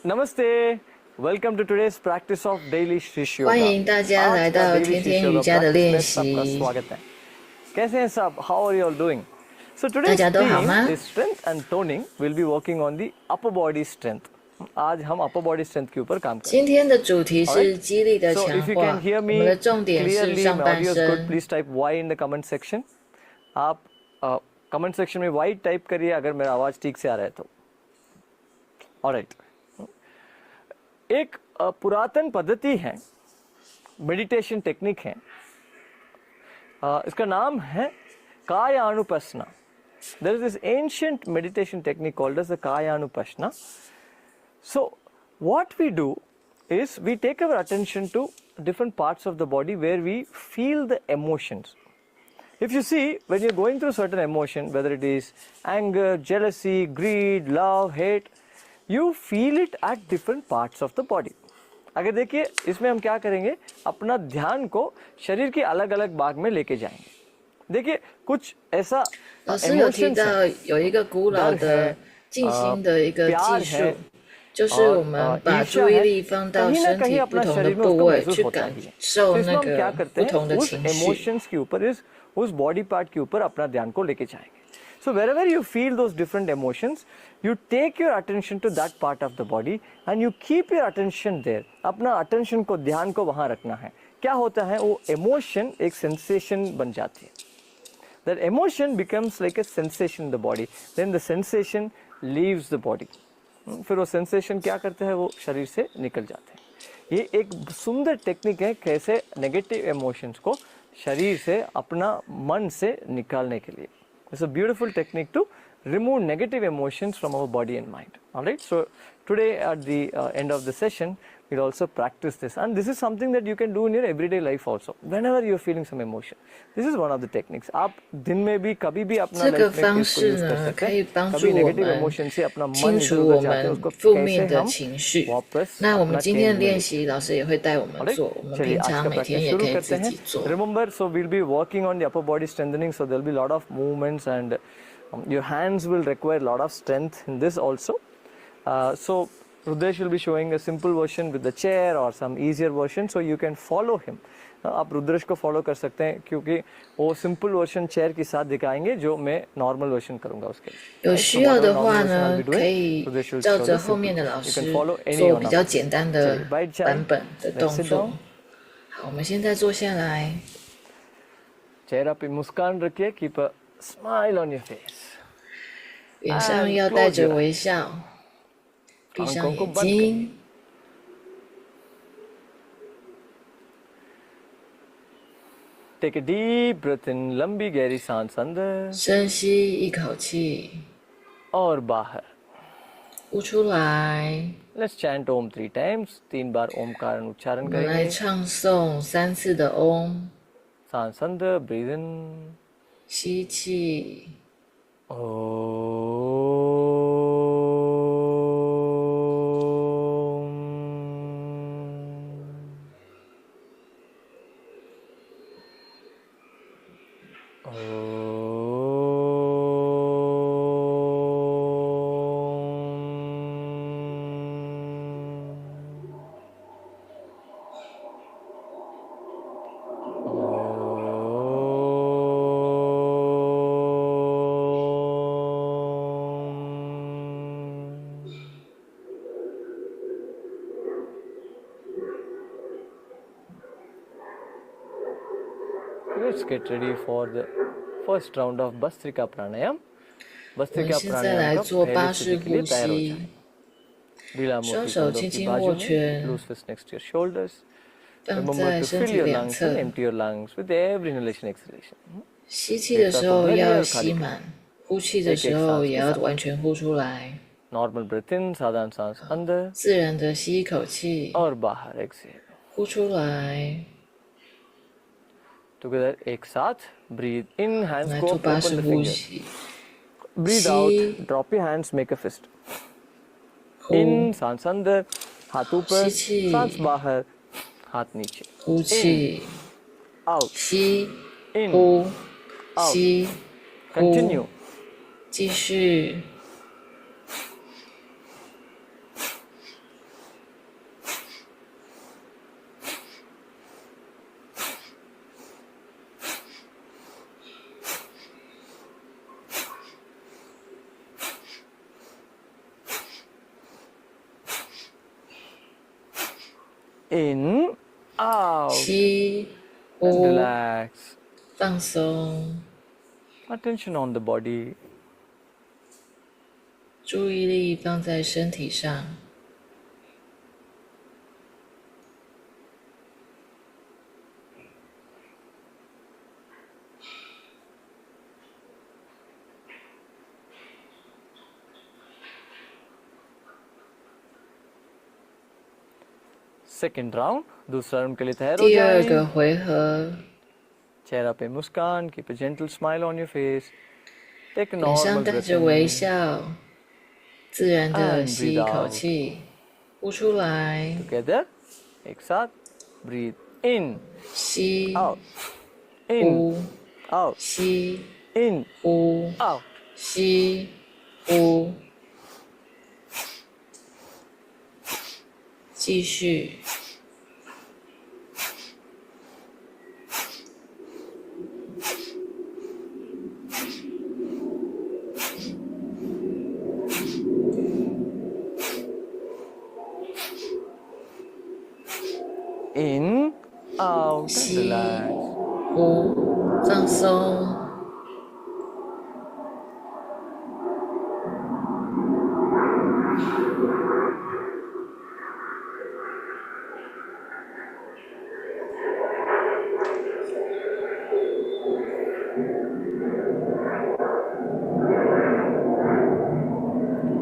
Namaste. Welcome to today's practice of daily Shish Yoga. 欢迎大家来到天天瑜伽的练习。 कैसे हैं सब? How are you all doing? So 大 today's 家都好 theme 吗？ is strength and toning. We'll be working on the upper body strength. आज हम upper body strength के ऊपर काम करेंगे. 今天的主题是激励的 So 强 if you 化 can hear， 我们 me 的重点是 clearly, 上 my 半 audio is good. 身。 Please type Y in the comment section. आप comment section में Y type करिए अगर मेरा आवाज ठीक से आ रहा है तो. Alright. एक पुरातन पद्धति है, मेडिटेशन टेक्निक है, इसका नाम है कायानुपस्ना. There is this ancient meditation technique called as the kayanupassana. So what we do is we take our attention to different parts of the body where we feel the emotions. If you see, when you're going through certain emotion, whether it is anger, jealousy, greed, love, hate, you feel it at different parts of the body. अगर देखिए इसमें हम क्या करेंगे, अपना ध्यान को शरीर के अलग अलग भाग में लेके जाएंगे. देखिए कुछ ऐसा 老师有提 emotions 到 है, 有一个古老的静心的一个技术，就是我们把注意力放到身体不同的部位，去感受那个不同的情绪。 emotions के ऊपर इस उस body part के ऊपर अपना ध्यान को लेके जाएंगे. So wherever you feel those different emotions, you take your attention to that part of the body and you keep your attention there. अपना attention को, ध्यान को वहाँ रखना है. क्या होता है, वो emotion एक sensation बन जाती है. That emotion becomes like a sensation in the body. Then the sensation leaves the body. फिर वो sensation क्या करते हैं, वो शरीर से निकल जाते हैं. ये एक सुंदर टेक्निक है कैसे नेगेटिव इमोशंस को शरीर से, अपना मन से निकालने के लिए. It's a beautiful technique to remove negative emotions from our body and mind. All right. So today at the end of the session, we'll also practice this, and this is something that you can do in your everyday life also. Whenever you're feeling some emotion, this is one of the techniques. आप दिन में भी कभी भी अपना 这个 life में 方 इसको 式 use कर 呢， सकते 可以 हैं. 帮助 कभी 我 negative 们 emotion से अपना मन 清 इधर 除 उधर 我 जाते हैं, 们 उसको 负 कैसे 面的 हम 情绪。 वापस 那我们 अपना 今天 change 的 में 练 लेके. 习，老师也会带我们 Alright, 做，我们 चलिए 平 आज 常 का 每天 प्रैक्टिस 也 शुरू 可以 करते 自 हैं. 己做。 Remember, so we'll be working on the upper body strengthening, so there'll be a lot of movements and your hands will require a lot of strength in this also. So Rudesh will be showing a simple version with the chair or some easier version, so you can follow him. आप रुद्रेश को follow कर सकते हैं क्योंकि वो simple version chair के साथ दिखाएंगे जो मैं नॉर्मल वर्जन करूंगा उसके. 有需要的话呢，可以照着后面的老师做比较简单的版本的动作。好，我们现在坐下来。 चेहरा पे मुस्कान रखिए, keep a smile on your face. 脸上要带着微笑，闭上眼睛。 Take a deep breath in, लंबी गहरी सांस अंदर 深吸一口气， और बाहर. 呼出来。 Let's chant Om 3 times. 3 बार ओमकार उच्चारण 我们来 करेंगे. 唱诵3次的嗡， सांस अंदर, breathe in. 吸气， Let's get ready for the first round of Bhastrika Pranayam. 我们 Bhastrika 现在来 Pranayam 做 का 巴 पहले 式 स्थिति के लिए 呼 तैयार हो 吸 जाए. ढीला 双 मोटी 手 कंधों 轻 की 轻 बाजू 握 में, 拳， loose fist next to your shoulders. 放 Remember 在 to 身 fill 体 your 两 lungs 侧 and。empty your lungs with every inhalation exhalation. 吸气的时候要吸满，呼气的时候也要完全呼出来。 Normal breath in, साधारण सांस अंदर 自然的吸一口气， और बाहर exhale. 呼出来。 Together एक साथ breathe in, 我 hands 们来 go 做 up, 巴 open 式 the 呼 fingers. 吸， Breathe 吸 out, drop your hands, make a fist. 呼 In, सांस अंदर, हाथ ऊपर, 吸气 सांस बाहर, हाथ नीचे. 呼气， Out, 吸 in, 呼 out. 吸呼， Continue. 继续 In, out. 吸， And 呼， relax. 放松， Attention on the body. 注意力放在身体上。Second round. दूसरा round के लिए तैयार हो第二जाएं. 个回合， चेहरा पे मुस्कान. Keep a gentle smile on your face. Take a 脸上 normal 带 breath 着微 in 笑，自然的 and 吸 breathe 一口 out. 气，呼出来， Together. एक साथ. Breathe in, 吸， out, in, 呼， out, 吸， in, 呼， out. 吸，呼，继续。In, out, and 吸， relax. 呼，放松。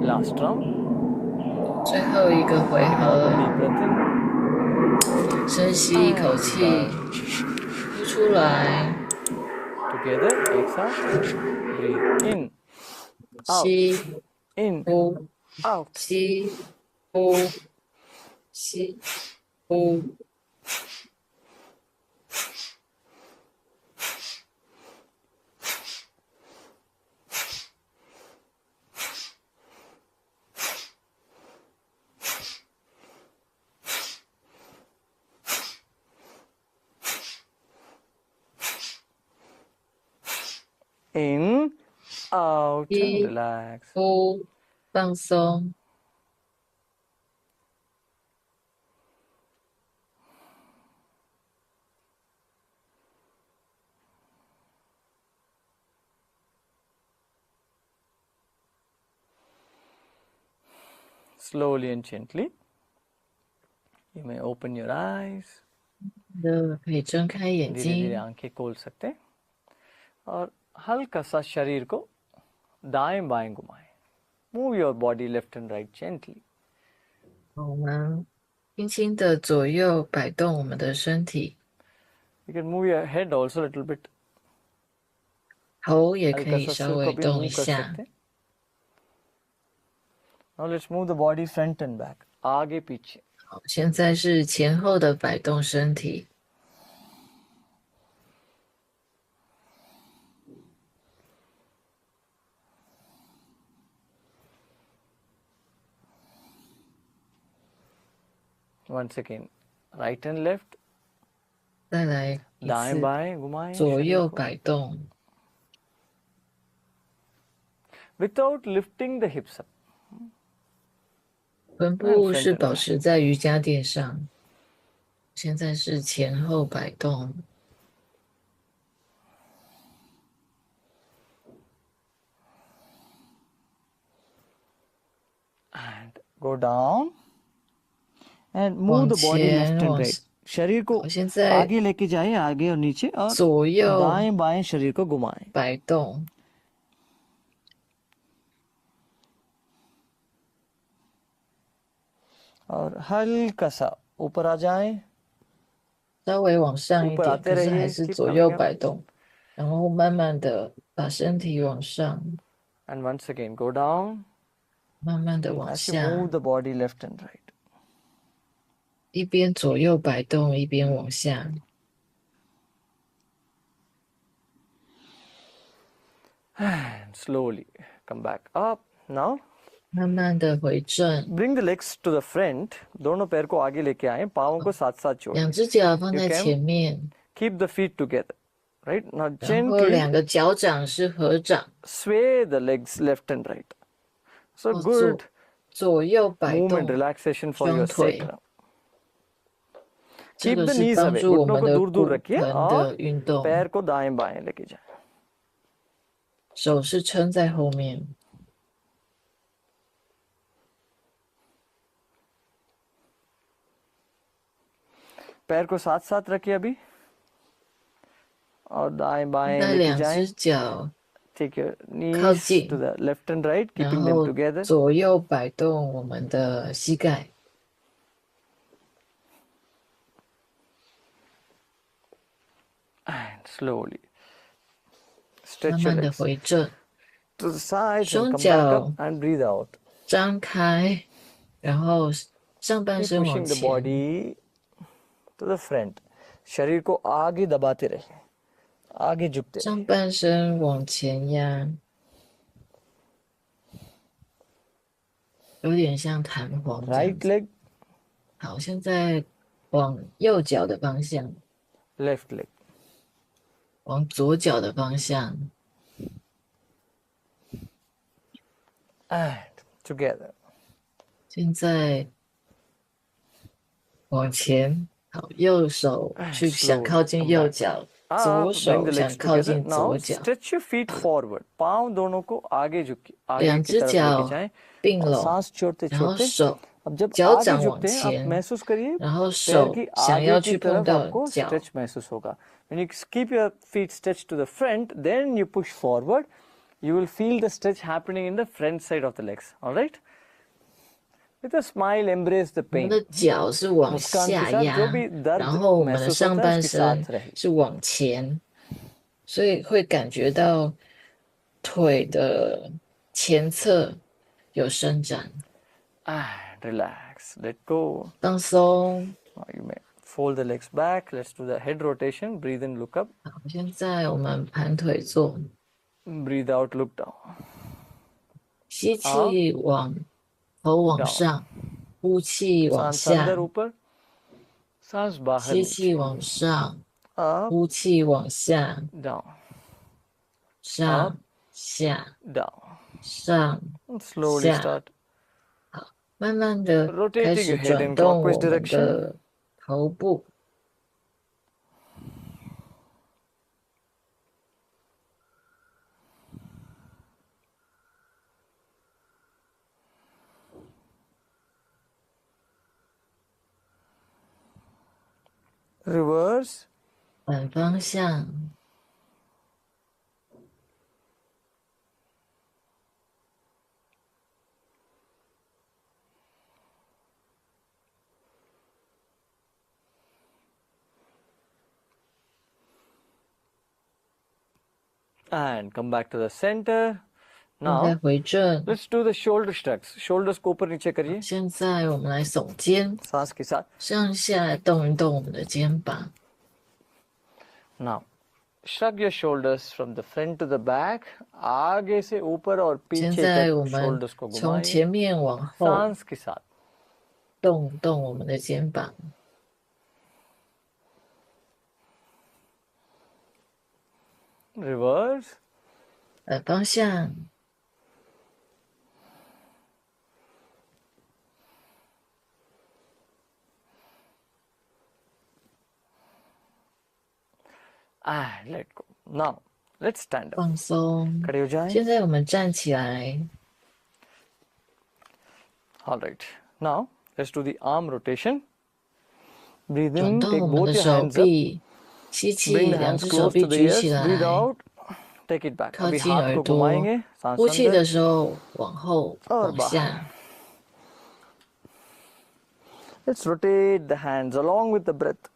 Last round. 最后一个回 Take a 合， deep breath in. 深吸一口气，呼出来， Together. एक साथ. Breathe in, out, 吸， in, 呼， out. 吸，呼，吸，呼。In, out, and 吸， relax. 呼，放松。Slowly and gently. You may open your eyes. 可以睁开眼 धीरे धीरे 睛， आंखें खोल सकते हैं और हल्का सा शरीर को दाएं बाएं घुमाएं. Move your body left and right gently. 我们轻轻的左右摆动我们的身体， You can move your head also a little bit. 头也可 हल्का 以 सा 稍 सिर को 微 भी 动一 move कर 下 सकते。हैं. Now let's move the body front and back. आगे पीछे. 好，现在是前后的摆动身体。Once again, right and left. 再来一 दाएं 次， बाएं घुमाएं 左 शरीर 右 को. 摆动， Without lifting the hips up. 臀部是保持在瑜伽垫上。现在是前后摆动， And go down. And 往 move the body 前 left and 往 right. शरीर को 好，现在 आगे लेके जाएं, आगे और नीचे, और 左右 दाएं बाएं शरीर को घुमाएं. 摆动， और हल्का सा ऊपर आ जाएं. 稍微往上一 ऊपर 点， आते 可是还 रहिए. 是 Keep 左 coming 右 up. 摆动，然后慢慢的把身体往上， And once again, go down. 慢慢的往 As you 下， move the body left and right. 一边左右摆动，一边往下。 And slowly come back up. Now 慢慢的回正， bring the legs to the front. दोनों पैर को आगे लेके आए, पाँवों को साथ साथ जोड़ें. 两只脚放在 You can 前面， Keep the feet together. Right? Now 然后 gently 两个脚掌是合掌， sway the legs left and right. So 哦 good 左右摆 movement 动， relaxation for your 双腿。 sacrum. 这 Keep 个 the 是 knees 帮 away. 助我 घुटनों 们 को 的 दूर दूर 骨 रखिए 盆 और 的运动。 पैर को दाएं बाएं लेके जाएं. 手是撑在后面， पैर को साथ साथ रखिए अभी और दाएं 现 बाएं 在 लेके 两 जाएं. 只脚 Take your 靠 knees 近， to the left and right, 然 keeping them 后 together. 左右摆动我们的膝盖， And slowly 慢 stretch your 慢的 legs 回正， to the sides and 双 come back 脚 up and breathe out. 张开，然后上半 Keep 身往 pushing the 前， body to the front. शरीर को आगे दबाते रहे, आगे झुकते रहे. 上半身往前压，有点像弹簧这样 Right 子。 leg, 好，现在往右脚的方向， left leg. 往左脚的方向， And together. 现在往前，好，右手去想靠近右脚， 左 Bring 手 the 想 legs 靠 together. 近 Now 左脚， stretch your feet forward. पाँव दोनों को आगे झुके, आगे 两 की 只 तरफ लेके 脚 जाएं 并 और 拢， सांस छोड़ते 然后 छोड़ते. 手 अब जब 脚 आगे 掌往 झुकते हैं, आप 前， महसूस करिए 然后 पैर 手 की 想 आगे 要 की 去碰 तरफ 到 आपको 脚， stretch महसूस होगा. When you keep your feet stretched to the front, then you push forward. You will feel the stretch happening in the front side of the legs. All right? With a smile, embrace the 我们 pain. 的脚是往 मुस्कान के 下 साथ जो 压， भी 然 दर्द 后我们的 महसूस 上 होता है 半 उसके 身 साथ रहिए. 是往前，所以会感觉到腿的前侧有伸展， And relax. Let go. 放松。 Now you may fold the legs back. Let's do the head rotation. Breathe in, look up. 好，现在我们盘腿坐， Breathe out, look down. 吸气往头往上，呼气往 सांस अंदर 下， ऊपर, सांस बाहर 吸 नीचे. 气往上， Up, 呼气往下， down, 上下 down. 上 And slowly 下， start 慢慢的 rotating 开 your 始 head 转 in 动 clockwise 我们 direction. 的头部。 Reverse. 反方向， And come back to the center. 现在 Now 回正。 let's do the shoulder shrugs. Shoulders को ऊपर नीचे करिए. 现在我们来耸肩， सांस के साथ. 上下动一动我们的肩膀。 Now shrug your shoulders from the front to the back. आगे से ऊपर और 现 पीछे 在 तक 我们 shoulders को 从 घुमाएं. 前面往后 सांस के साथ. 动动我们的肩膀。 Reverse. 反方向， And let go. Now let's stand up. 放松。 खड़े हो जाएं. 现在我们站起来， All right. Now let's do the arm rotation. Breathe 转 in. 动 Take 我们 both 的 your 手 hands up. 臂，吸气， Bring the 两 hands 只手 close 臂 to the 举 ears. 起 Breathe 来， out. Take it back. 靠 अभी 近 हाथ 耳 को 朵。 घुमाएंगे. सांस 呼气的 अंदर 时候往后 और 往 बाहर. 下。 Let's rotate the hands along with the breath.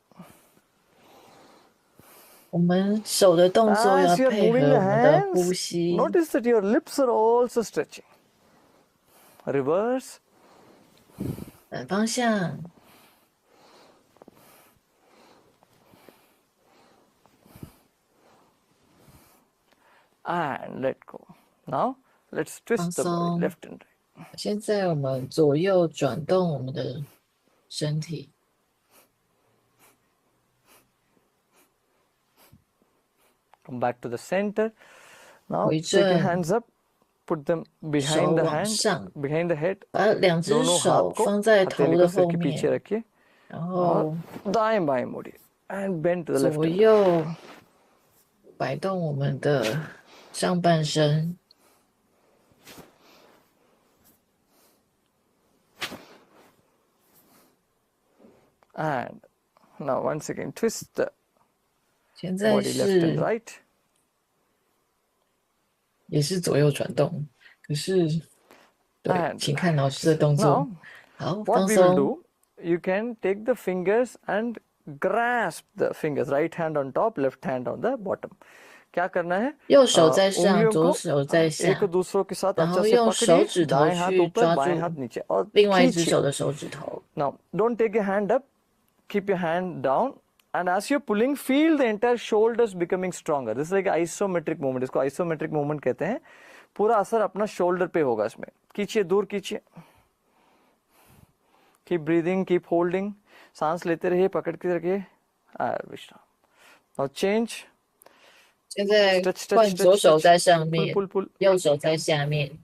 我们手的动作要 As you're 配合 moving 我 the 们的呼 hands, 吸。 notice that your lips are also stretching. Reverse. 反方向， And let go. Now let's twist the body 放松。 left and right. 现在我们左右转动我们的身体。 Come back to the center. Now 回 take your 正。 hands up. Put them 手 behind the 往 hand, 上， behind the head. 把两只 दोनों 手 हाथ को 放在头 हथेली 的 को सिर 后 के 面， पीछे रखिए. 然后 दाएं बाएं मोड़िए and bend to the left 左 and right. 右摆动我们的上半身。And now once again twist the 现在 body left and 是 right. 也是左右转动，可是对， And 请看老师的动作。 now 好， what 放 we will 松。 do, you can take the fingers and grasp the fingers, right hand on top, left hand on the bottom. क्या करना है? 右手在上， उंगलियों 左 को 手在 एक 下， दूसरों के साथ 然 अच्छा 后 से 用手 पकड़िए, 指头 दाएं हाथ 去 ऊपर 抓 बाएं 住 हाथ नीचे और 另外一只 खींचिए. 手的手指头。 Now don't take your hand up, keep your hand down, and as you're pulling, feel the entire shoulders becoming stronger. This is like isometric movement. इसको isometric movement कहते हैं. पूरा असर अपना शोल्डर पे होगा इसमें. खींचिए, दूर खींचिए. Keep breathing, keep holding. सांस लेते रहिए, पकड़ के रखिए. विश्राम. Now change. 现在 Stretch, stretch, 换 stretch, 左手 stretch. 在上 Pull, 面， pull, pull. 右手在下面，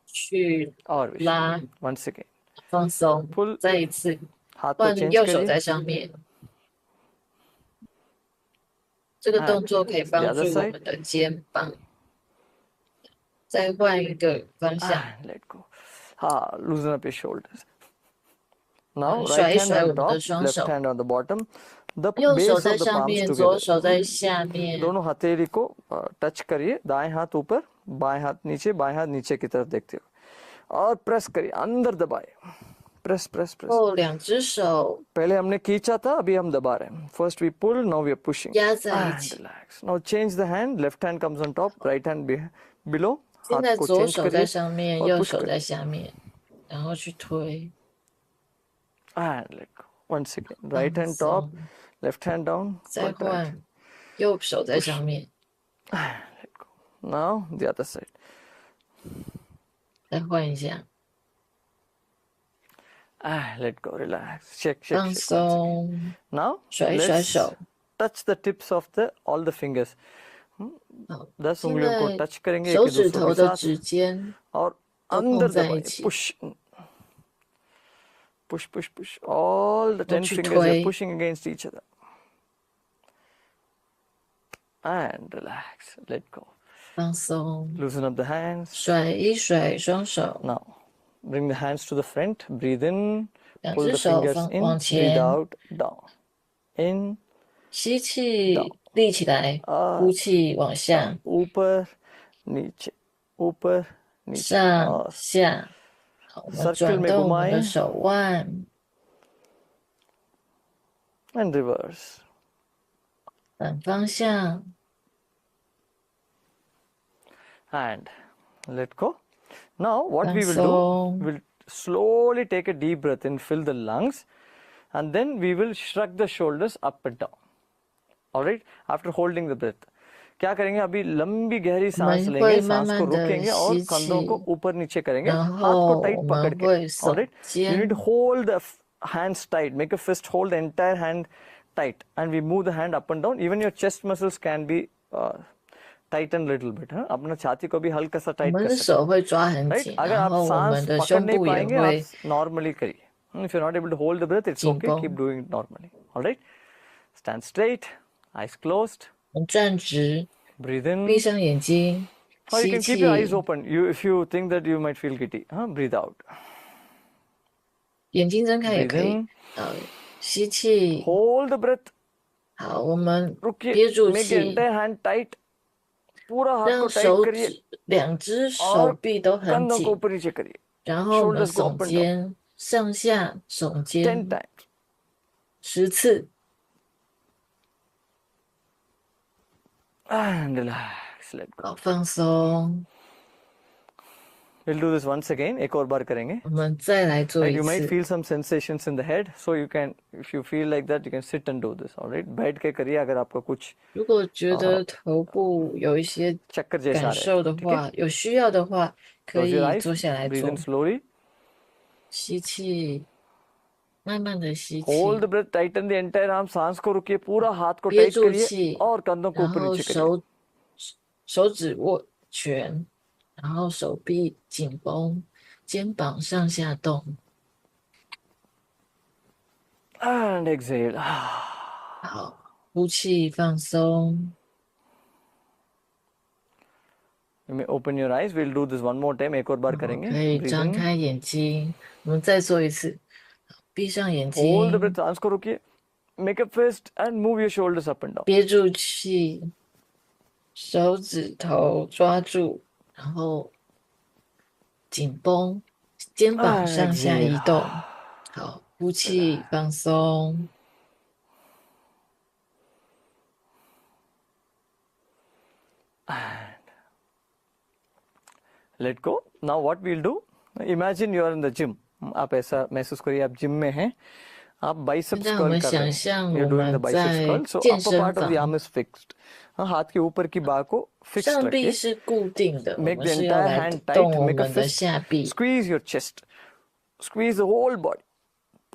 去 और 拉 विश्राम. Once again. 放松。 Pull. 再一次， हाथ को 换 change 右手 करिए. 在上面。这个动作可以帮 The 助 other 我 side. 们的肩膀。再换一个方向， And let go. हाँ, loosen up your shoulders. Now 甩 right 一 hand 甩我 on 们的 top, 双 left 手， hand on the bottom. The 右手 base 在 of the 上 palms 面，左 together. 手在下面。 दोनों हथेली को touch करिए, दाएं हाथ ऊपर, बाएं हाथ नीचे की तरफ देखते हो और प्रेस करिए, अंदर दबाए. Press press press. 后两只手 पहले हमने खींचा था, अभी हम दबा रहे हैं. First we pull, now we are pushing. 压在一 And 起。 relax. Now change the hand, left hand comes on top, right hand below. 现在 हाथ को 左 change 手在 करिए 上面， और 右 push 手 करिए. 在下面，然后去推。 And let go. Once again, right hand top, 放松 left hand down, 再 quite right. 换右手在上面， Let go. Now the other side. 再换一下， Let go. Relax. Shake, shake, 放 shake. Once again. 松， Now 甩一甩 let's 手。 touch the tips of all the fingers. 好， 10 现 उंगलियों को 在 touch करेंगे 手 एक 指 दूसरे 头 के 的 साथ 指尖 और 都 अंदर 碰在一 दबाए. 起， Push, push, push, push. All the 然 10 后去 fingers are 推。 pushing against each other. And relax. Let go. 放松， Loosen up the hands. 甩一甩双手， Now bring the hands to the front. Breathe in. 两 Pull 只 the 手 fingers 放 in. 往 Breathe 前， out. Down. In. 吸气立起来，呼气往下， ऊपर नीचे ऊपर नीचे 上 और 下。好，我们 circle 转 में 动我们的 घुमाएं 手腕， and reverse. 反方向， And let go. Now what 放 we will do, 松。 we'll slowly take a deep breath in, fill the lungs, and then we will shrug the shoulders up and down. All right, after holding the breath. क्या करेंगे अभी लंबी गहरी सांस लेंगे, सांस को रोकेंगे और कंधों को ऊपर नीचे करेंगे, हाथ को टाइट पकड़ के. All right, you need to hold the hands tight, make a fist, hold the entire hand tight, and we move the hand up and down. Even your chest muscles can be tighten little bit. अपना छाती को भी हल्का सा 我 tight 们 कर 的 सकते हैं. 手会抓很 Right? 紧， अगर 然 आप 后我 सांस 们的 पकड़ 胸 नहीं 部也 पाएंगे, 会 आप नॉर्मली करिए. If you're not able to hold the breath, it's 紧 okay. 绷。 Keep doing it normally. All right. Stand straight, eyes closed. 我们站直， Breathe in. 闭上眼睛， Or you 吸 can keep your eyes 气， open. If you think that you might feel giddy, breathe out. 眼睛睁开也 Breathe 可以。 in. 吸气， Hold the breath. 好，我们 रुकिए. 憋住 Make the 气， entire hand tight. पूरा हाथ को 让 tight 手 करिए 指两只手 और 臂都很 कंधों को 紧， ऊपर नीचे करिए. 然后我们 Shoulders go 耸 up and down. 肩，上下耸 10 肩 times. 10次， And relax. Let go. 好，放松。 We'll do this once again. एक और बार करेंगे. 我们再来做 And 一 you might 次。 feel some sensations in the head, so you can, if you feel like that, you can sit and do this. All right. बैठ के करिए अगर आपका कुछ 如果觉得头部有一些 चक्कर जैसा आ 感 रहा 受 है, 的 ठीक है? 话，有需要的话，可 Close your 以 eyes. 坐下来 Breathe 做 in。slowly. 吸气，慢慢的吸气， Hold the breath. Tighten the entire arm. सांस को रुकिए. पूरा हाथ को 憋 टाइट 住 करिए 气， और कंधों को 然 ऊपर 后 नीचे करिए. 手指握拳，然后手臂紧绷，肩膀上下动。and exhale. 好，呼气放松。You may open your eyes. We'll do this one more time. एक और बार करेंगे. 可以 Breathe 张 in. 开眼睛，我们再做一次。闭上眼 Hold the 睛， breath. सांस को रोकिए. Make a fist and move your shoulders up and down. 憋住气，手指头抓住，然后紧绷，肩膀上下移动。好，呼气放松。Let go. Now what we'll do? Imagine you are in the gym. आप ऐसा महसूस करिए आप जिम में हैं. आप biceps 让我 curl 们 कर रहे 想 हैं. 象 You're 我 doing the 们 biceps 在 curl. So 健 upper 身 part of the 房， arm is fixed. हाँ, हाथ के ऊपर की बाह को fixed 上臂 रखिए. 是固定的，我 Make 们 the 是要 entire 来 hand 动 tight. 我 Make a 们的 fist. 下臂。 Squeeze your chest. Squeeze the whole body.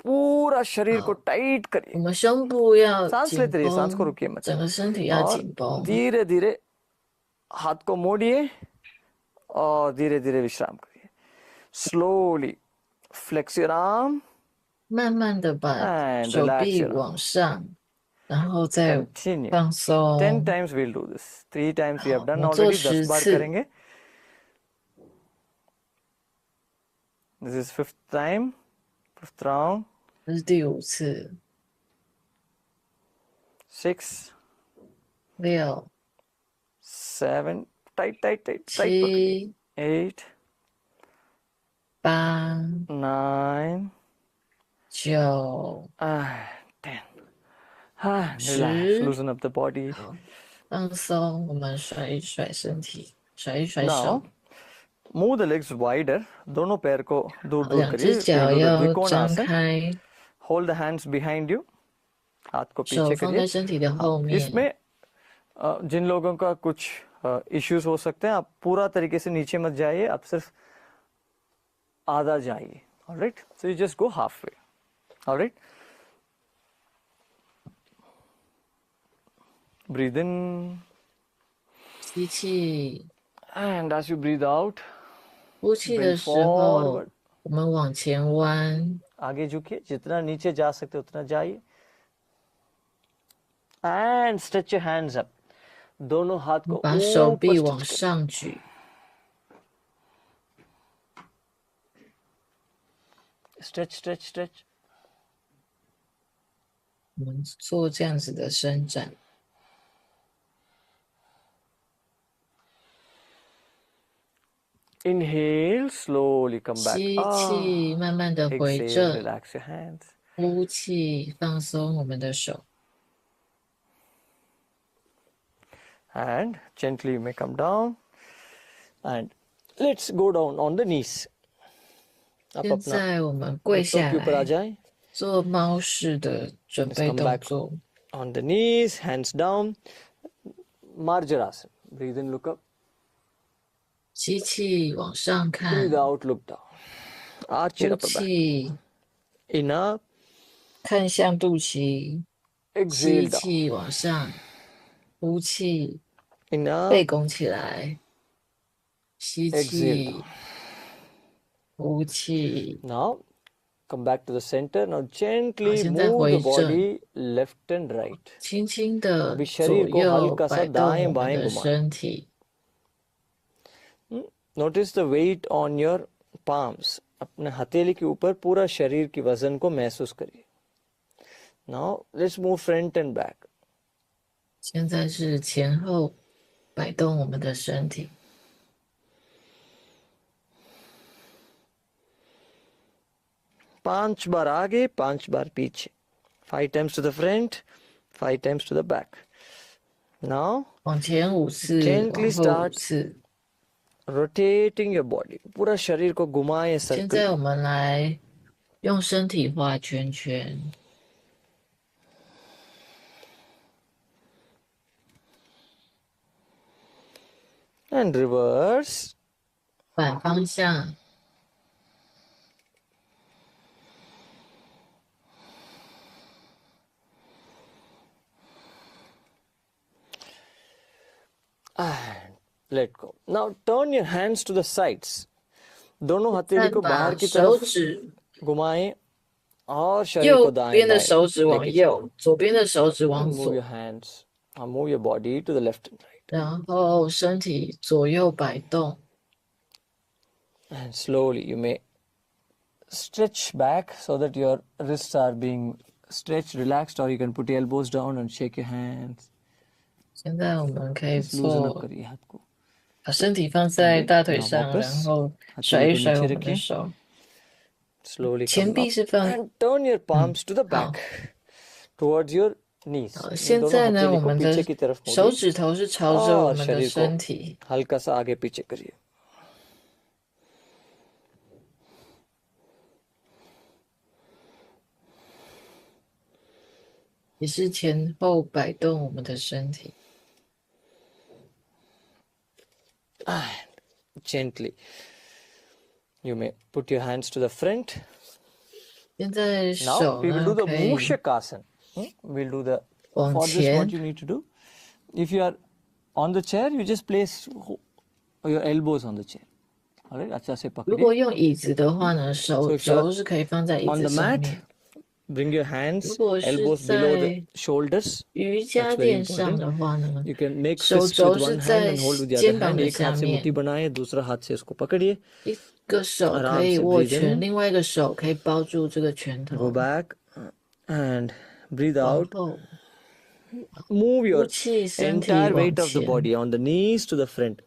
पूरा शरीर को 好， टाइट 我 करिए. 们胸部要 सांस 紧 लेते रहिए. सांस को 绷， रुकिए मत. 整个身体要 और 紧绷。 धीरे धीरे हाथ को मोड़िए और धीरे धीरे विश्राम करिए. Slowly flex your arm 慢慢的把 and 手 relax 臂 your arm. 往上，然后再 Continue. 放 10松。 times we'll do this. 3 times we 好， have 我 done 们做 already. 10 10 बार 次。 करेंगे. This is 5th time. 5th round. 这是第5次。 6, 6、 7. Tight, tight, tight. Tight. 7、 8, 8、 9, 9、 and 10. Relax. 10。 Loosen up the body. 好，放松，我们甩一甩身体，甩一甩 Now, 手。 move the legs wider. दोनों पैर को दूर 好， दूर 两 करिए. 只脚 We'll do the 要 Dvikona 张 आसन. 开， Hold the hands behind you. हाथ को 手 पीछे 放在 करिए. 身体的后面。 इसमें जिन लोगों का कुछ इश्यूज हो सकते हैं, आप पूरा तरीके से नीचे मत जाइए. आप सिर्फ आधा जाइए. Alright? So you just go halfway. Alright? Breathe in. 吸气， And as you breathe out, 呼气 bring 的时候 forward. 我们往前弯， आगे झुकिए. जितना नीचे जा सकते उतना जाइए. And stretch your hands up. दोनों हाथ को 把手 ऊपर 臂 stretch 往 करें. 上举。 Stretch, stretch, stretch. 我们做这样子的伸展。 Inhale, slowly come back 吸 up. 气，慢慢的回 Exhale, 正。 relax your hands. 呼气，放松我们的手。 And gently you may come down. And let's go down on the knees. आप 现 अपना 在我们跪 घुटनों 下 के ऊपर आ 来， जाएं. 做猫式的准 Let's 备 come 动 back 作。 on the knees, hands down. Marjarasana. Breathe in, look up. 吸气，往上看 Breathe；out, look down. Arch your 呼 upper back. 气， In up, 看向肚脐。吸 exhale down. 气往上，呼气， In up, 背拱起来。吸 exhale 气 down.，呼气。 Now, come back to the center. Now 好， gently 现在 move 回 the 正， body left and right. 轻轻的 अभी 左 शरीर को 右 हल्का सा 摆动 दाएं 我们 बाएं 的 घुमाएं. 身体。 Notice the weight on your palms. अपने हथेली के ऊपर पूरा शरीर की वजन को महसूस करिए. Now let's move front and back. 现在是前后摆动我们的身体。 5 बार आगे, 5 बार पीछे. 5 times to the front, 5 times to the back. Now 往前5次， Gently 往后 start 5次。 rotating your body. पूरा शरीर को घुमाएं 现 circle. 在我们来用身体画圈圈。 And reverse. 反方向。 And let go. Now turn your hands to the sides. दोनों 再 हथेली को 把 बाहर की 手 तरफ 指 घुमाएं और शरीर को 右 दाएं 边的 दाएं 手指往 लेके 右，左边的手指 जाओ 往 and move 左， your hands or move your body to the left and right 然后身体左右摆动， and slowly you may stretch back so that your wrists are being stretched, relaxed, or you can put your elbows down and shake your hands. 现在我们可以 Just loosen up 做， करिए हाथ को. 把身体放在 Okay, 大腿 now 上，然 वापस 后 हथेली 甩一 को 甩 नीचे 我们的 रखिए. 手， Slowly 前 come 臂 up 是放， and turn your 嗯， palms to the 好。 back towards your knees. 好， इन 现 दोनों 在呢， हथेली 我 को 们 पीछे 的 की तरफ 手 मोड़िए 指头是朝着我 और 们的 शरीर को 身体， हल्का सा आगे पीछे करिए. 也是前后摆动我们的身体。 And gently you may put your hands to the front. 现在 Now 手 we will 呢 do the 可以 Mushakasana. We'll do the, 往 for this 前 what，you need to do. If you are on the chair, you just place your elbows on the chair. Alright, अच्छा से 如果 पकड़िए. 用椅子的话呢， So 手 if you are 肘是可以放在椅 on 子 the 上 mat, 面。 bring your 如 hands, 果是 elbows below the 在 shoulders. 瑜伽 That's very 垫上 important. 的话呢， You can make 手 fists 肘 with 是 one hand 在 and hold with the other 肩膀 hand. 的 एक 下 हाथ से मुट्ठी 面， बनाए, दूसरा हाथ से उसको पकड़िए. 一个手可 आराम 以 से 握 breathe 拳， in, 另外一个手可以包住这个拳 go 头， back and breathe 往 out. 后 Move 呼 your 气，身体 entire 往 weight of the 前。 body on the knees to the front.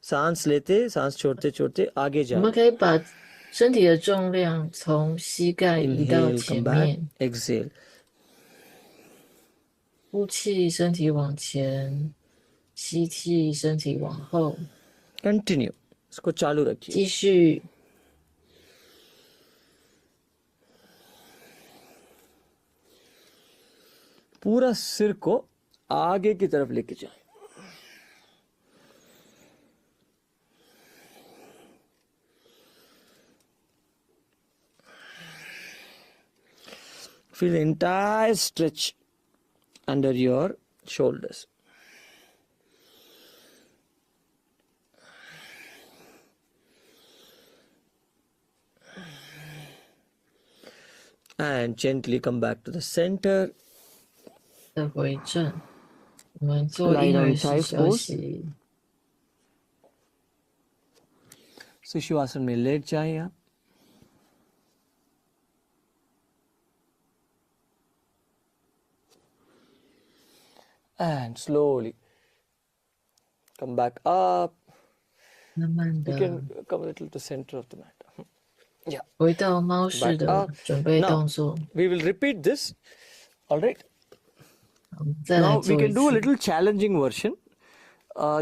सांस लेते सांस छोड़ते छोड़ते आगे 我们 जाइए. 可以把身体的重量从膝盖移到 Inhale, 前 come back, 面， exhale. 呼气，身体往前，吸气，身体往后， Continue. इसको चालू रखिए. 继续。 पूरा सिर को आगे की तरफ लेके जाए. Feel the entire stretch under your shoulders. And gently come back to the center. 的回正，我们做 Lie 婴 down 儿 in 式 child's 休 pose. 息。 शिशु आसन में लेट जाएं आप. And slowly come back up. 慢慢 You 的 can come a little to center of the mat. Yeah. 回到猫式 Back 的 up. 准备 Now 动作， we will repeat this. All right. 我们再来 Now we 做一 can do a 次。 little challenging version.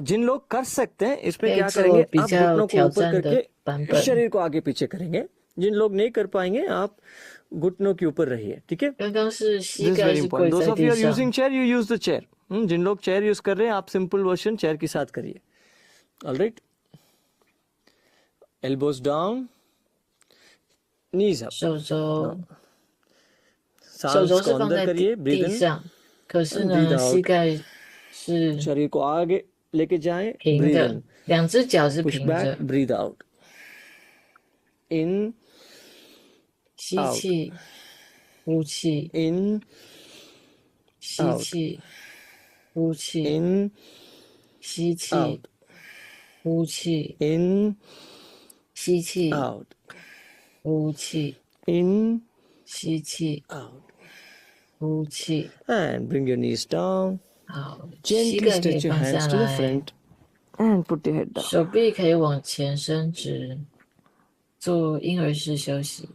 जिन लोग कर सकते हैं इसमें 可以 क्या 做 करेंगे 比 आप 较 घुटनों को 挑 ऊपर 战的 करके 版本。 शरीर को आगे पीछे करेंगे. जिन लोग नहीं कर पाएंगे आप घुटनों के ऊपर रहिए. ठीक है. 刚刚是膝 This is 盖 very 是跪 important. Those 在 of you 地 are 上， using chair, you use the chair. जिन लोग चेयर यूज कर रहे हैं आप सिंपल वर्जन चेयर के साथ करिए. Alright. Elbows down, knees up. 手肘 手 सांस 肘 को 是放 अंदर 在 करिए, 地 breathe 地 in, 上，可是 and breathe 呢，膝 out. 盖是 शरीर को आगे लेके जाएं, 平 breathe 的 in, ，2只脚是 push 平 back, 着， breathe out. In, 吸 out. 气，呼气， in, 吸 out. 气，呼气， in, 吸气 out.，呼气， in, 吸气， out. 呼气， in, 吸气， out. 呼气。 And bring your knees down. 好，膝 Gently 盖可以 stretch your 放下 hands to the 来， front and put your head down. 手臂可以往前伸直，做婴儿式休息。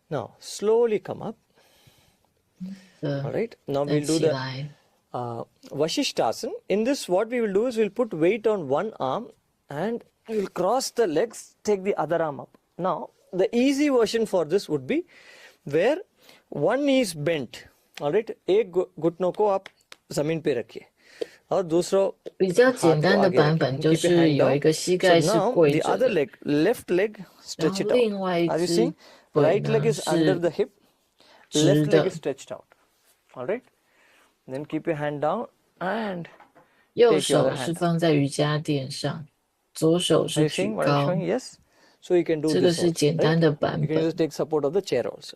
Now slowly come up. All right. Now 站 we'll do 起 the 来， Vashishtasana. In this, what we will do is we'll put weight on one arm and we'll cross the legs, take the other arm up. Now, the easy version for this would be where one knee is bent. All right. एक घुटनों को आप जमीन पे रखिए और दूसरा 比较 हाथ 简 को 单的 आगे 版 रखिए. 本就 Keep your 是 hand 有 down. 一个膝 So 盖是 now 跪 the 着 other 的， leg, left leg, 然 stretch 后 it 另 out. 外一 Are you 只 seeing? 腿 Right leg 呢 is under 是 the hip, 直 left leg 的 is，stretched out. All right. Then keep your hand down and 右 take your other 手是 hand. 放在瑜伽垫上，左手 Are 是 you 举 seeing what I'm 高。 showing? Yes. So you can do 这个 this 是 also, 简 right? 单的版 You can 本， just take support of the chair also.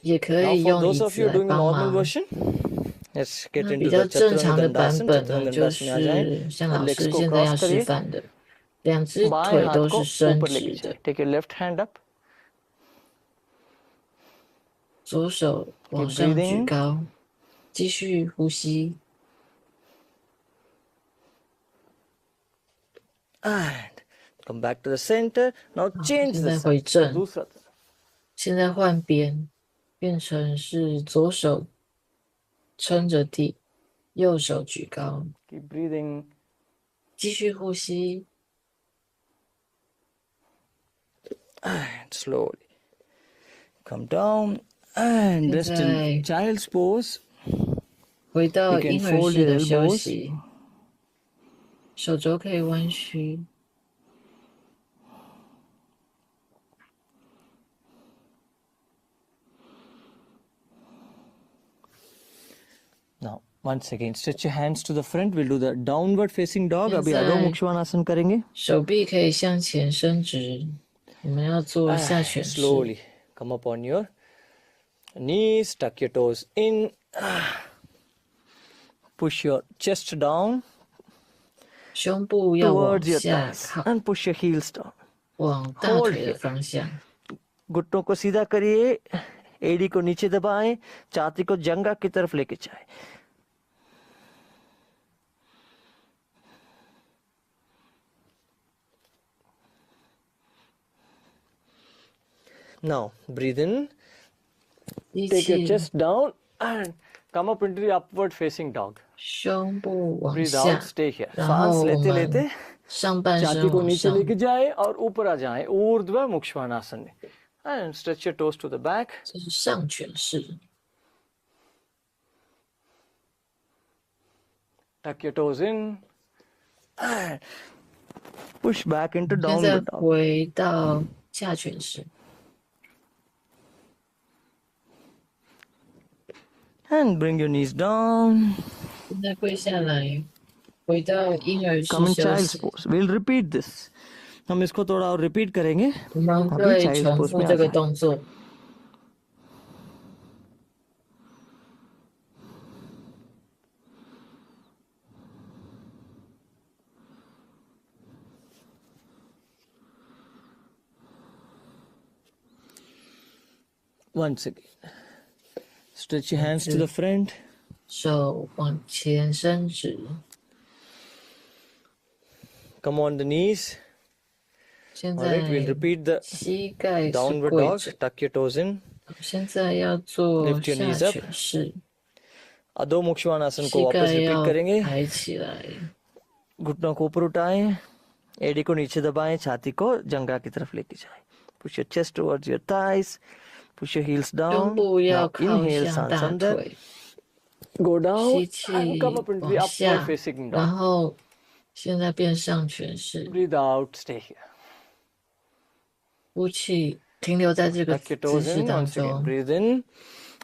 也可 Now 以 for 用椅 those of 子 you 来 doing 帮 normal 忙。 version, let's get 那比 into 较 the 正常的 Chaturanga 版 Dandasana. 本呢， Chaturanga 就 Dandasana में आ जाएं. 是像 और 老 legs 师 को 现在 cross 要示 करिए. 范的，两只 बाएं 腿 हाथ 都 को 是伸 ऊपर लेके 直的， जाए. Take your left hand up. 左手 Keep 往上举 breathing. 高，继续呼吸。 And come back to the center. Now change 现 the 在 side. 回正， दूसरा तरफ. 现在换边，变成是左手撑着地，右手举高， Keep breathing. 继续呼吸。 And slowly come down and rest in child's pose. 回到 You can 婴儿 fold 式 your 的休 elbows. 息，手肘可以弯曲。 Now, once again, stretch your hands to the front. We'll do the downward facing dog. अभी 现在 Adho Mukha Svanasana करेंगे. 手臂可以向前伸直，我们要做下犬式。 Slowly come up on your knees. Tuck your toes in. Push your chest down 胸部要往 towards your 下 thighs 靠， and push your heels down. 往大 Hold 腿的 here. 方向。 घुटनों को सीधा करिए. एड़ी को नीचे दबाएं. छाती को जंघा की तरफ लेके जाएं. Now breathe in. 吸 Take your 气， chest down and come up into the upward facing dog. 胸部往 Breathe 下 out, stay here. 然 सांस 后我 लेते 们 लेते 上半 छाती 身 को 往 नीचे 上， लेके जाए और ऊपर आ जाए ऊर्ध्व मुक्ष्वानासन में. And stretch your toes to the back. 这是上犬式。 Tuck your toes in. And push back into 现在 downward dog. 回到下犬式， And bring your knees down. 现在跪下来，回到婴儿式 Come in 休 child's 息。 pose. We'll repeat this. हम इसको थोड़ा और repeat करेंगे. 我们 अभी 会 child's 重 pose 复 में 这 आ 个 जाए. 动作。 Once again. Stretch your hands to the front. 手往前伸直， Come on the knees. 现 All right, 在 we'll repeat the 膝盖是 downward 跪 dog. 着。 Tuck your toes in. 现在要做 Lift your 下 knees up. 犬式， अधो मुक्ष्वानासन को 膝 वापस 盖 रिपीट 要 करेंगे. 抬起来， घुटनों को ऊपर उठाएं. एड़ी को नीचे दबाएं. छाती को जंघा की तरफ लेके जाएं. Push your chest towards your thighs. Push your heels 胸 down. 部要 Now 靠 inhale, 向大 Sansandar. 腿， Go down 吸 and 气 come up into the 往 upward 下， facing 然 dog. 后现在变上犬式， Breathe out, stay here. 呼气，停留在这个 Tuck your 姿 toes 势 in 当 once again. 中。 Breathe in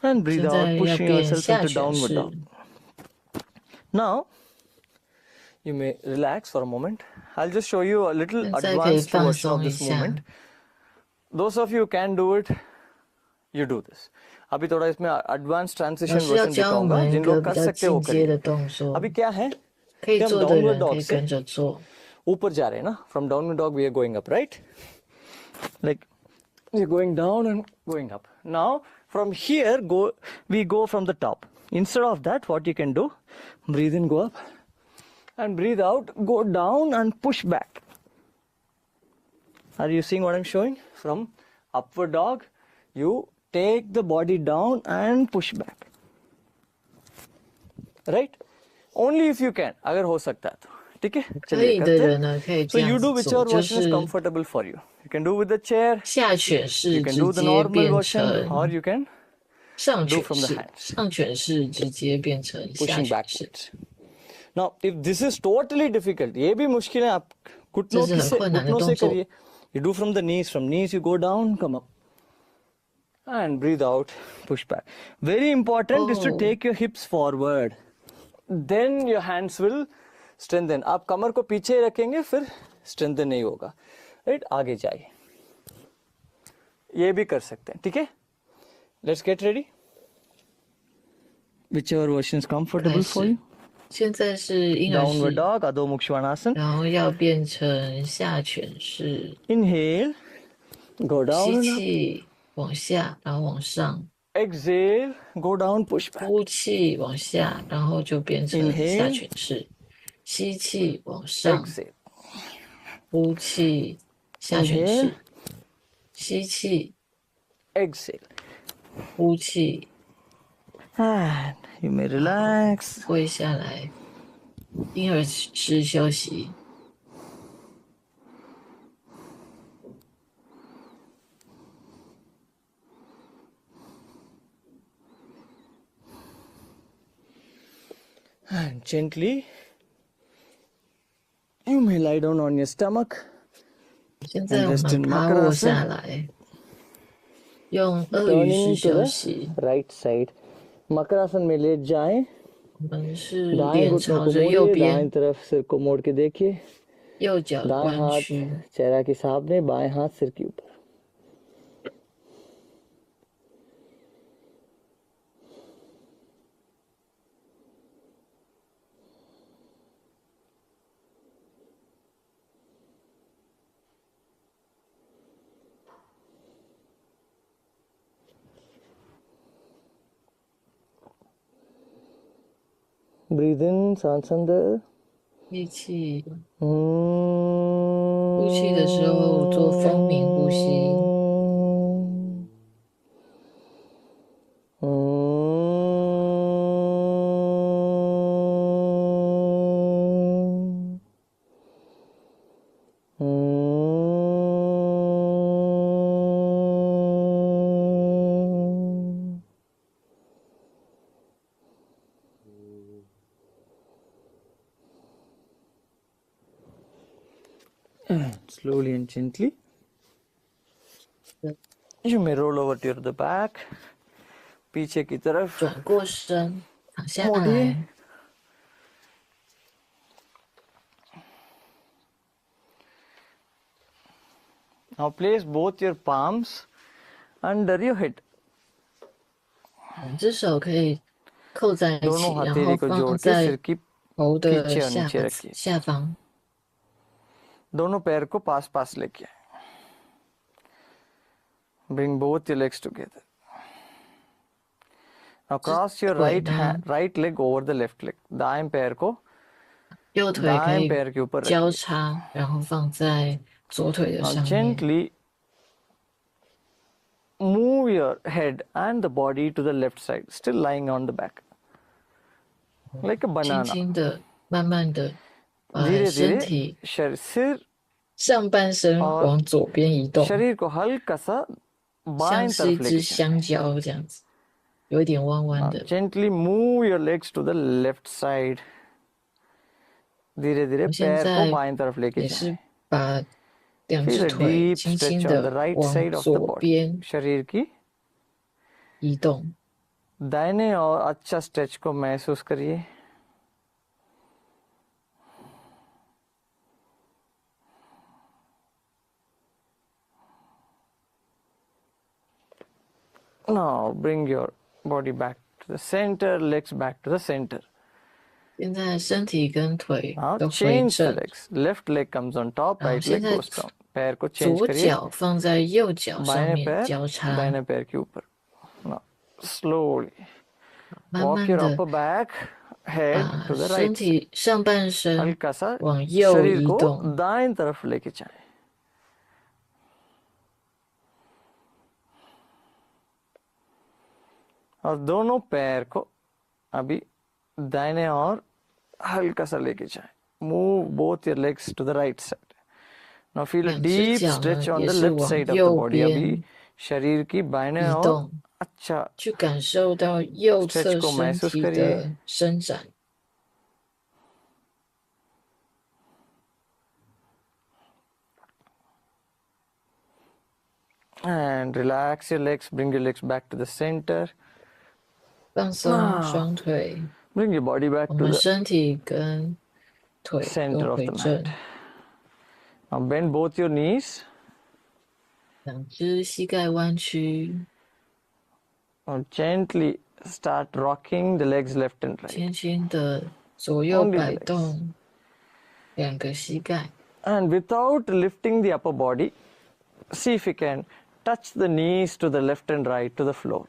and breathe 现 out, 在要 pushing 变 yourself 下 into 犬 downward 式， dog. Now, you may relax for a moment. I'll just show you a little 现在可以 advanced 放 version of 松一 this 下。 movement. Those of you who can do it, you do this. अभी थोड़ा इसमें advanced 老 transition 师要 version 教我 दिखाऊंगा. 们一 जिन 个 लोग 比 कर 较 सकते हो 进阶的 करिए. 动作， अभी क्या है 可以 कि हम 做的 downward 人可 dog 以 से 跟着做。 ऊपर जा रहे हैं ना. From downward dog we are going up, right? Like we're going down and going up. Now from here we go from the top. Instead of that, what you can do, breathe in, go up, and breathe out, go down and push back. Are you seeing what I'm showing? From upward dog, you take the body down and push back. Right? Only if you can. अगर हो सकता है तो. ठीक है? 可 चलिए 以的 करते हैं. 人呢，可以 So 这 you 样 do 子做， whichever 就 version is 是 comfortable for you. You can do with the chair, 下犬式 you can 直 do the 接 normal 变 version, or 成 you can 上 do 犬 from the 式， hands. 上犬式直接变成下 pushing 犬式， backwards. Now, if this is totally difficult, ये भी मुश्किल है. आप这是很困难的动作。 करिए. You do from the knees. From knees you go down, come up. and breathe out, push back. Very important is to Oh. take your hips forward, then your hands will strengthen. आप कमर को पीछे रखेंगे फिर strengthen नहीं होगा, right? आगे जाइए, ये भी कर सकते हैं, ठीक है? Let's get ready. Whichever version is comfortable for you. 现在是婴儿 Downward 式， dog, Adho Mukha Svanasana. 然后要变成下犬式， Inhale, go 吸 down and up. 气往下，然后往上， Exhale, go down, push back. 呼气往下，然后就变成 Inhale. 下犬式，吸气往上， Exhale. 呼气下犬 Inhale. 式，吸气 Exhale. 呼气 And you may relax. 跪下来，婴儿式休息。And gently, you may lie down on your stomach. 现在我 rest in 们趴卧 Makarasana. 下来，用鳄鱼 Turning 式 to 休 the 息。 right side. Makarasana में late जाएं. 我们是 दाएं 脸 घुटनों 朝 को 着右 मोड़िए, 边 दाएं， तरफ सिर को मोड़ के देखिए. 右脚 दाएं 弯 हाथ 曲， चेहरा के सामने, बाएं हाथ सिर के ऊपर. Breathe in, सांस अंदर. 吸气， 呼呼气的时候做风鸣呼吸。 Slowly and gently, you may roll over to the back. पीछे की तरफ 转过身，躺下 मोड़िए. 来， Now place both your palms under your head. 两只手可以扣在一起， दोनों 然 हथेली 后 को जोड़ 放 के 在 सिर की 头的 पीछे और 下 नीचे रखिए. 下方。 दोनों पैर को पास पास लेके आए. Bring both your legs together. Now cross your right hand, right leg over the left leg. दाएं पैर को 右腿可 दाएं 以 पैर के ऊपर 交 रखिए. 叉，然后放在左腿的 Now 上面。 gently move your head and the body to the left side, still lying on the back, like a 轻 banana. 轻的、慢慢的把 धीरे 身 धीरे 体 सिर 上半身 और 往左边移动， शरीर को हल्का सा 像 बाएं 是一 तरफ 只 लेके जाए. 香蕉这样子，有一点弯弯 Now 的。 gently move your legs to the left side. धीरे धीरे 我现 पैर को 在 बाएं तरफ लेके 也 जाएं. 是把两 Feel 只 a 腿 deep 轻轻 stretch on 的 the right 往 side of the 左 body. 边 शरीर की 移动， दाहिने और अच्छा स्ट्रेच को महसूस करिए. Now bring your body back to the center, legs back to the center. 现在身体跟腿 Now 都回 change the 正， legs. Left leg comes on top, 然后 right 现 leg 在 goes down. पैर को change 左 करिए. 脚放在右脚上 बाएं 面 पैर 交叉， दाहिने पैर के ऊपर. Now slowly 慢 walk 慢 your 的 upper back, head 把 to the 身 right side. 体上半身 हल्का सा 往右 शरीर 移 को 动， दाएं तरफ लेके जाएं. और दोनों पैर को अभी दाहिने और हल्का सा लेके जाएं. Move both your legs to the right side. Now feel a 两只 deep 脚 stretch 呢 on 也 the 是 left 往 side of the 右 body. अभी 边 शरीर की बाएं 移 और 动， अच्छा 去感受到右 stretch 侧 को 身 महसूस 体 करिए. 的伸展。 And And relax your legs, bring your legs back to the center. 放松双腿， Bring your body back 我 to 们 the 身体跟腿 center 都 of 回 the mat. 正， Now bend both your knees. 两只膝盖弯曲， Now gently start rocking the legs left and right. 轻轻的左右 Only the 摆 legs. 动两个膝盖， And without lifting the upper body, see if you can touch the knees to the left and right to the floor.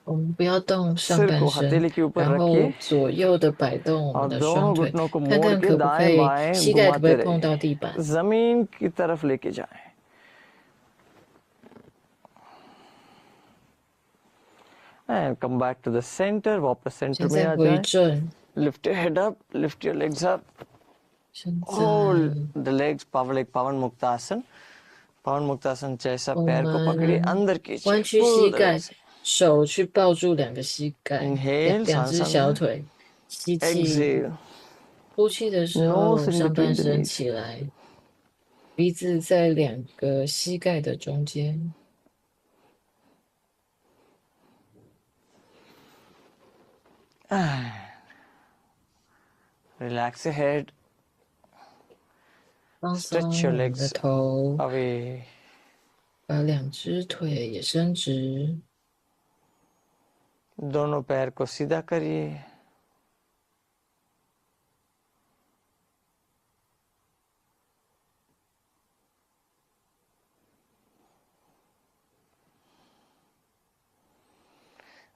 我们不要动上 सिर 半 को 身， हथेली के ऊपर 然后 रखिए 左右的摆动我 और 们的 दोनों 双腿， घुटनों को 看 मोड़ 看 के 可不可 दाएं 以 बाएं 膝盖可不可 घुमाते 以碰到 रहिए 地板， जमीन की तरफ लेके जाएं. And come back to the center. वापस 现 center में 在 आ 回 जाएं. 正， Lift your head up. Lift your legs up. 现在 Hold the legs. Pavan Muktasan. Pavan Muktasan जैसा 我 पैर को पकड़िए 们 अंदर खींचिए. 弯曲 Pull 膝 the 盖 legs.，手去抱住两个膝盖， Inhale. 两只 सांस 小 अंदर. 腿，吸气， Exhale. 呼气的时 Nose 候 in 上 between 半 the 身 knees. 起来，鼻子在两个膝盖的中间。 Relax your head. 放松 Stretch 我 your 们的 legs 头， away. 把两只腿也伸直， दोनों पैर को सीधा करिए.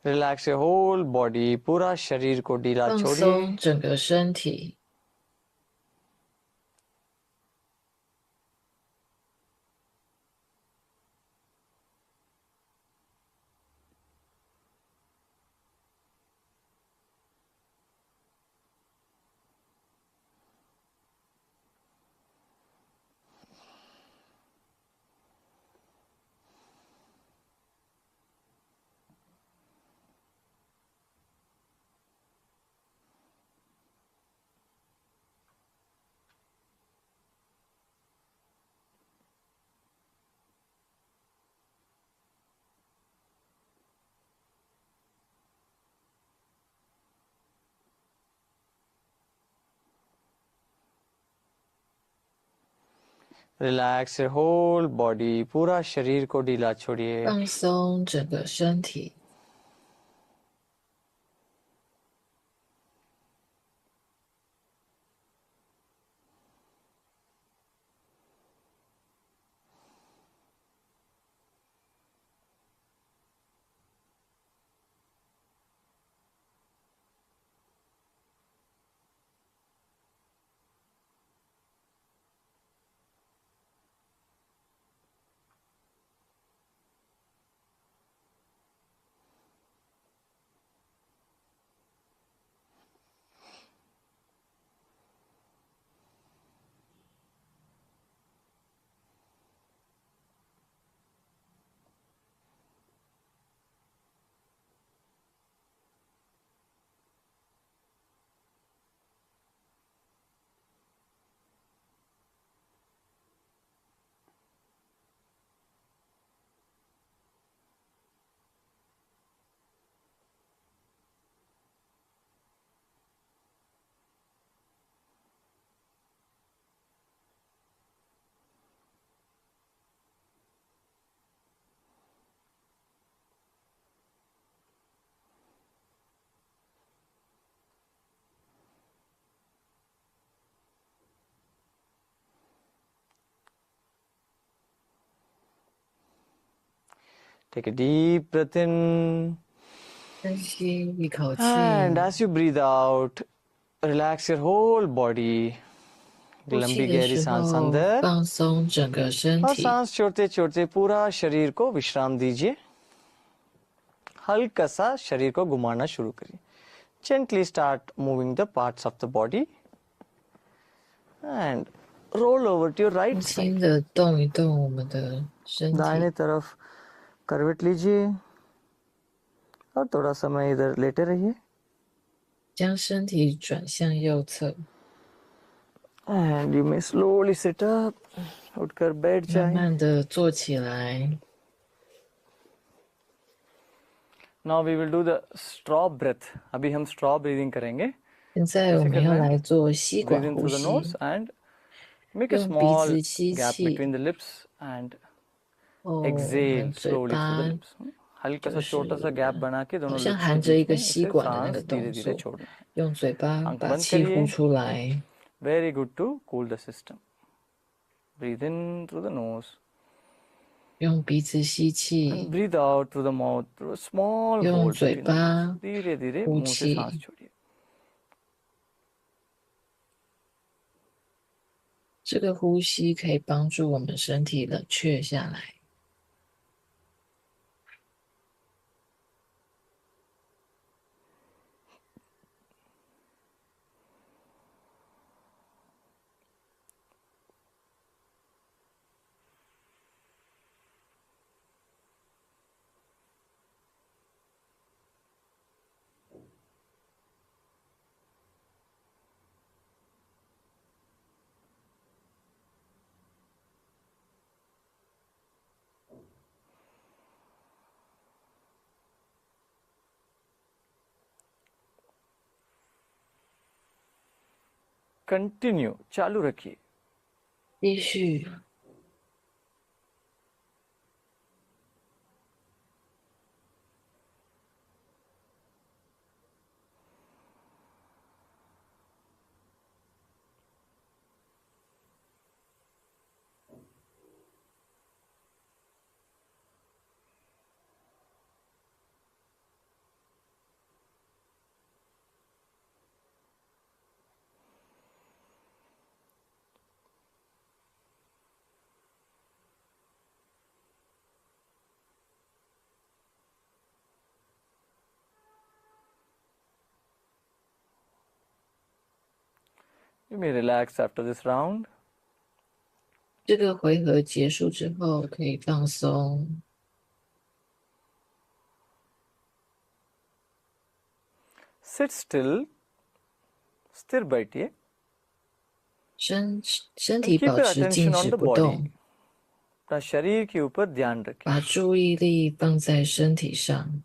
Relax your whole body. पूरा शरीर को ढीला 放 छोड़िए. 松整个身体。 Relax your whole body. पूरा शरीर को ढीला छोड़िए. 放松整个身体。 Take a deep breath in. 深吸一口气， And as you breathe out, relax your whole body. 呼气 लंबी 的 गहरी 时 सांस 候 अंदर 放松整个身 और 体， सांस छोड़ते छोड़ते पूरा शरीर को विश्राम दीजिए. हल्का सा शरीर को घुमाना शुरू करिए. Gently start moving the parts of the body and roll over to your 轻 right 轻 side. 的动一动我们的身体， दाहिने तरफ करवट लीजिए और थोड़ा समय इधर लेटे रहिए. 将身体转向右侧， And you may slowly sit up उठकर बैठ 慢 जाए। 慢的坐起来。 Now we will do the straw breath. अभी हम straw breathing करेंगे। 现在我 कैसे 们 करना 要 है? 来做吸管 Breathe in 呼 through the 吸， nose and make a 用鼻 small 子吸 gap 气， between the lips and 哦， exhale 含嘴 slowly 巴 through the lips. हल्का 就 सा 是 छोटा सा गैप बना के 好 दोनों 像 लिप्स के 含着一 बीच 个 में 吸 इसे 管的那个 सांस 动 धीरे धीरे 作， छोड़ना है। 用嘴巴 आंख 把 बंद 气呼 करिए। 出来。 Very good to cool the system. Breathe in through the nose 用鼻子吸 and 气， breathe out through the mouth through a small 用 hole 嘴 between the lips. 巴 धीरे धीरे 呼 मुंह से सांस 气。 छोड़िए। 这个呼吸可以帮助我们身体冷却下来。 Continue चालू रखिए। 继续。 You may relax after this round. 这个回合结束之后，可以放松， Sit still, स्थिर बैठिए 身 and 体 keep 保 your 持静 attention on 止 the 不 body. 动， अपना शरीर के ऊपर ध्यान रखिए। 把注意力放在身体上，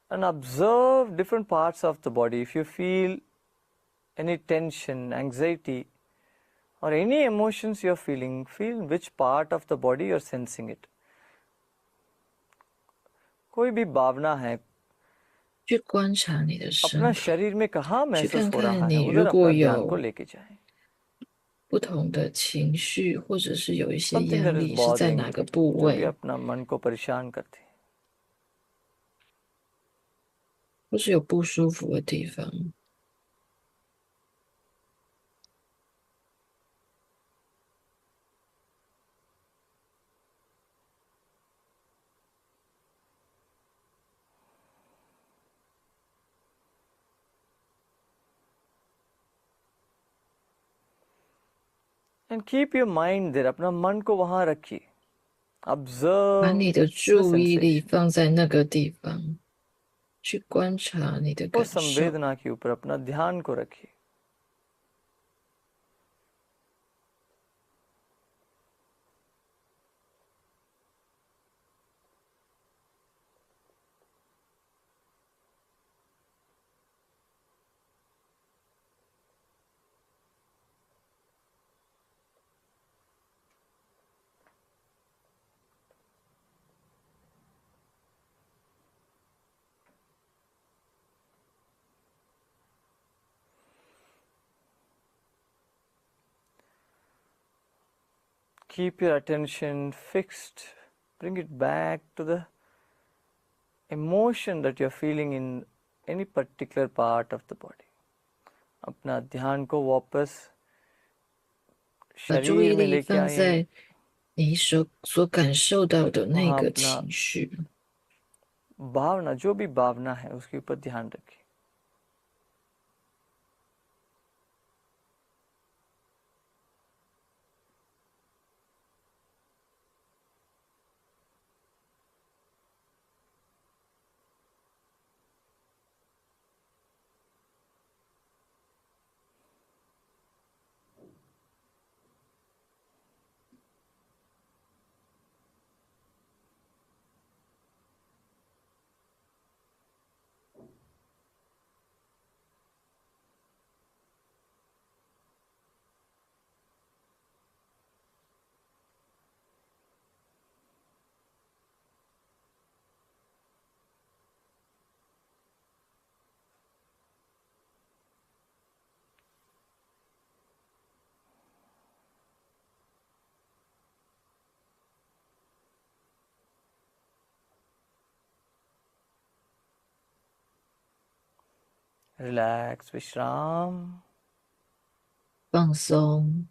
And observe different parts of the body. If you feel any tension, anxiety, or any emotions you're feeling, feel which part of the body you're sensing it. कोई भी भावना है 去观察你的 अपना 身体， शरीर में कहाँ 去 महसूस 看 हो रहा 看 है 你 उधर 如果 अपना ध्यान को 有 लेके जाएं। 不同的情绪，或者是有一些 Something 压 that is 力是在 bothering 哪 you, 个部 जो भी 位， अपना मन को परेशान करते हैं। 或是有不舒服的地方。 And keep your mind there. अपना मन को वहाँ रखिए। 把 Observe 你的 the 注意力 sensation. 放在那个地方，去观察你的 उस 感受。 संवेदना के ऊपर अपना ध्यान को रखिए। Keep your attention fixed. Bring it back to the emotion that you're feeling in any particular part of the body. अपना ध्यान को वापस 把注意 शरीर में 力 लेके 放 आए। 在你所感受到的那 वहाँ 个 अपना 情绪， भावना, जो भी भावना है उसके ऊपर ध्यान रखिए। Relax, Vishram. 放松。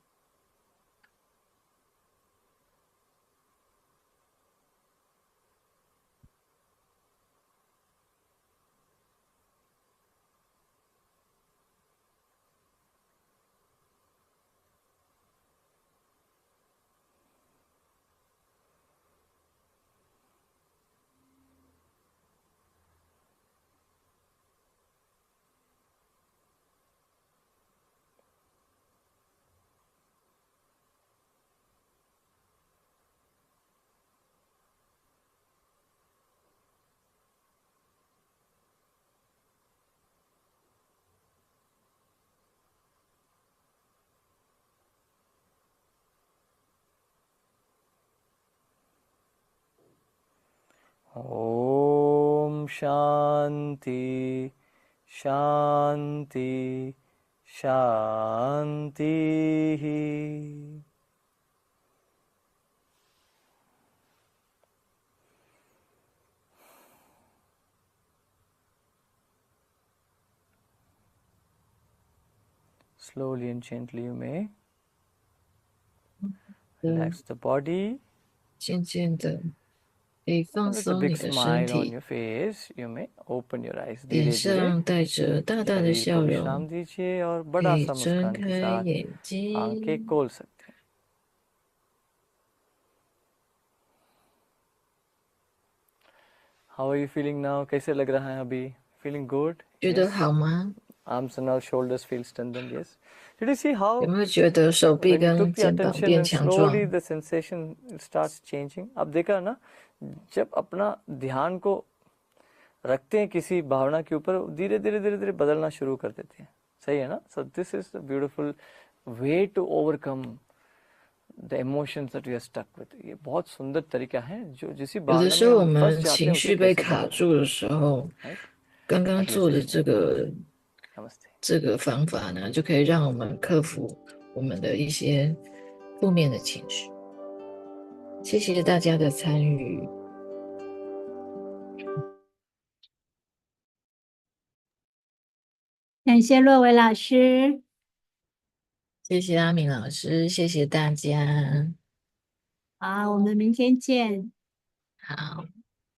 Om Shanti, Shanti, Shanti. Slowly and gently you may relax the body. 渐渐的可以放 And with a 松 big 你的身 smile on 体， your face, you may open your eyes. 脸 धीरे धीरे 上带着大大的 शरीर को 笑容， विश्राम दीजिए और 可 बड़ा 以 सा 睁 मुस्कान के 开 साथ 眼 आंखें 睛。 खोल सकते हैं. How are you feeling now? कैसे लग रहा है अभी? Feeling good? 觉得 Yes. 好吗？ Arms and our shoulders feel strengthened. Yes. Did you see 有 how 没有觉得手臂 when you 跟 took the 肩膀 attention 变 and 强 slowly 壮？ the sensation starts changing? अब देखा ना, जब अपना ध्यान को रखते हैं किसी भावना के ऊपर, धीरे धीरे धीरे धीरे बदलना शुरू कर देते हैं. सही है ना? So this is the beautiful way to overcome the emotions that we are stuck with. ये बहुत सुंदर तरीका है जो जिस 有的 भावना 时 में 候我 हम फंस 们 जाते 情 हैं उसे 绪被 कैसे 卡 बाहर 住的时候， right? 刚刚 अगले 做的 सेशन 这个 नमस्ते. 这个方法呢，就可以让我们克服我们的一些负面的情绪。谢谢大家的参与。感谢若维老师。谢谢阿明老师，谢谢大家。好，我们明天见。好。